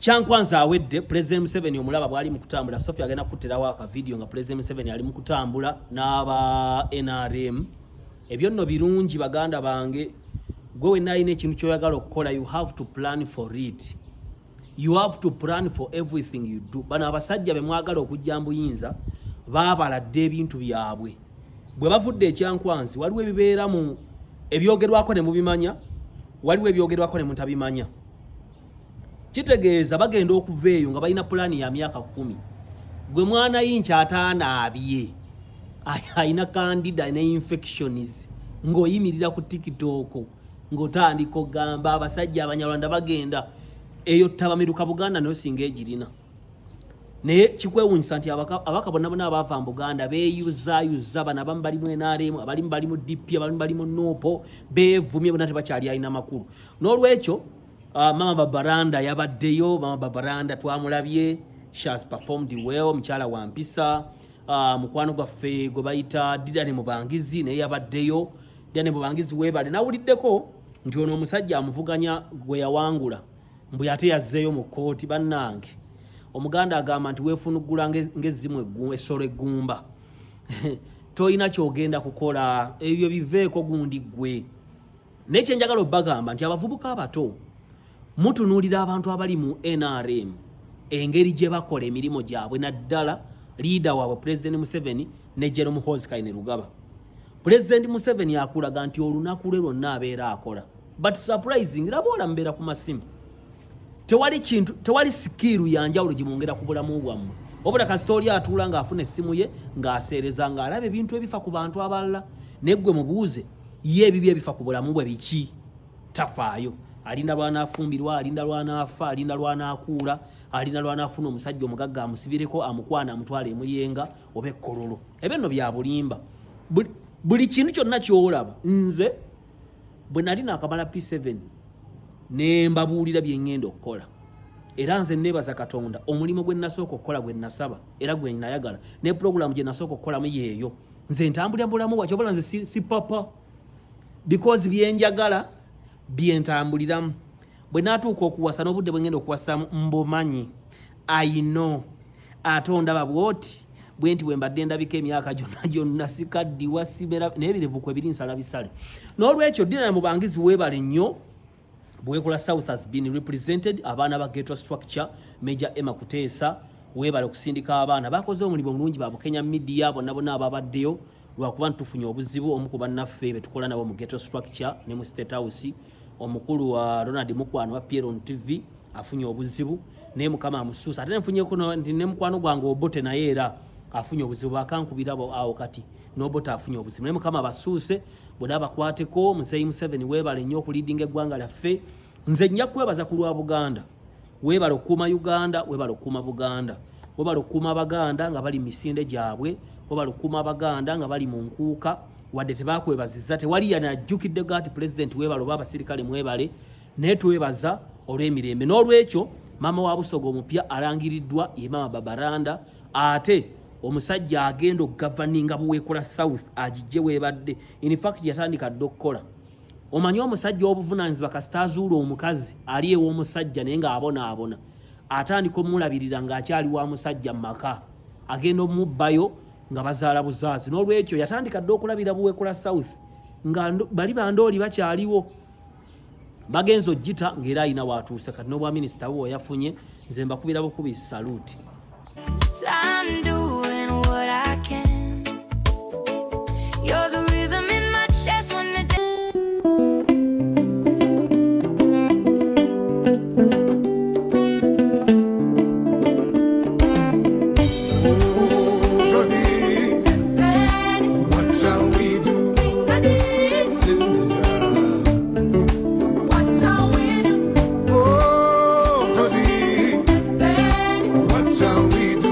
Kyankwanza awedde President Museveni omulaba bwali mu kutambula Sophia agenda kuterawo aka video nga President Museveni ali mu kutambula n'aba NRM. Ebyo nno birungi baganda bange, gwe wenna alina ekintu ky'oyagala okukola, you have to plan for it. You have to plan for everything you do. Bano abasajja be mwagala okujja mbuyinza baabaladde ebintu byabwe. Bwe bavudde ekyankwanzi waliwo ebibeera mu ebyogerwako ne mubimanya, waliwo ebyogerwako ne mutabimanya. Kitegeeza bagenda okuva eyo nga balina pulani ya myaka 10. Gwe mwana yincha atanaabye ayina candida ne infections ng'oyimirira ku TikTok ng'otandika ogamba abasajja abanyarwanda bagenda eyo tabamiruka Buganda nayo singa egirina. Naye kikwewunyisa nti abaka bonna abaava mu Buganda beeyuza bana abamu bali mu NRM, abalimu bali mu DP, abalimu bali mu NOPO, beevumye bonna tebakyali alina makulu. N'olwekyo Mama Babaranda yabaddeyo. Mama Babaranda twamulabye, she has performed well. Mchala wa mpisa, mukwano gwaffe gwe bayita Didane Mubangizi naye yabaddeyo. Didane Mubangizi webale nawuliddeko nti ono omusajja amuvuganya gwe yawangula mbu yate yazzeeyo mu kkooti. Bannange omuganda agamba nti weefunugula ng'ezzimu essolo eggumba toyina kyogenda kukola, ebyo biveeko gundi gwe. Naye kyenjagala obbagamba nti abavubuka abato mutunuulira abantu abali mu NRM engeri gye bakola emirimu gyabwe, naddala leader waabwe President Museveni ne Jerome Hozikaine Rugaba. President Museveni akulaga nti olunaku lwe lwonna abeera akola, but surprising laboola mbeera ku masimu. Tewali sikiru yanjawulo gimwongera ku bulamu bwammwe. Obula kasitoli atuula ng'afuna essimu ye ng'aseereza ng'alaba ebintu ebifa ku bantu abalala, neggwe mubuuze ye ebibyo ebifa ku bulamu bwe biki? Tafaayo. Alinda lwana afumbirwa, alinda lwana afa, alinda lwana akuula, alinda lwana afuna omusajja omugagga amusibireko amukwana amutwala emuyenga oba ekkololo. Ebyo nno bya bulimba. Buli kintu kyonna ky'olaba nze bwe nali nakamala P7 ne mbabuulira bye ngenda okukola. Era nze neebaza Katonda omulimu gwe nasooka okukola gwe nasaba era gwe nayagala ne program gye nasooka okukolamu yeeyo. Nze ntambulira bulamu bwakyo, obula nze si papa because byenjagala byentambuliramu. Bwe natuuka okuwasa n'obudde bwe ngenda okuwasa mbumanyi. I know ate ondaba bwoti bwe nti bwe mbadde ndabika emyaka gyonna sikaddiwa sibera naye birevu kwe biri nsala bisale. N'olwekyo Didane Mubangizi weebale nnyo. Bwekola South has been represented. Abaana ba Ghetto Structure, Major Emma Kuteesa weebale okusindika abaana bakoze omulimu mulungi ba Kenya media bonna ababaddeyo lwakuba ntufunye obuzibu. Omu ku bannaffe be tukola nabo mu Ghetto Structure ne mu State House, omukulu wa Ronald Mukwano wa Pieron TV afunye obuzibu ne mukama amusuusa. Ate nfunye kuno ndi ne mukwano gwange Obote naye era afunye obuzibu akankubira awo kati n'Obote afunye obuzibu ne mukama basuuse bonna bakwateko. Museyi Museveni weebale nnyo okuliidinga eggwanga lyaffe. Nze nja kwebaza ku lwa Buganda. Weebale okuuma Uganda, weebale okuuma Buganda, weebale okuuma Abaganda nga bali misinde gyabwe, weebale okuuma Abaganda nga bali mu nkuuka wadde tebakwebazizza. Tewali yanajjukidde gati President weebale oba abasirikale mwebale, naye twebaza olw'emirembe. N'olwekyo maama wa Busoga omupya alangiriddwa ye Mama Babaranda, ate omusajja agenda okugavaninga Buweekula South agijje weebadde. In fact yatandika dde okukola. Omanyi omusajja w'obuvunaanyizibwa kasita azuula omukazi ali ew'omusajja naye ng'abona atandika omulabirira ng'akyali wa musajja mu maka, agenda omubbayo nga bazaala buzaazi. N'olwekyo yatandika dde okulabira Buweekula South nga bali bandooli bakyaliwo. Bagenza ogita ng'era alina waatuuse. Kati n'obwa minisita we yafunye, nze mbakubira bukubi saluti. What shall we do?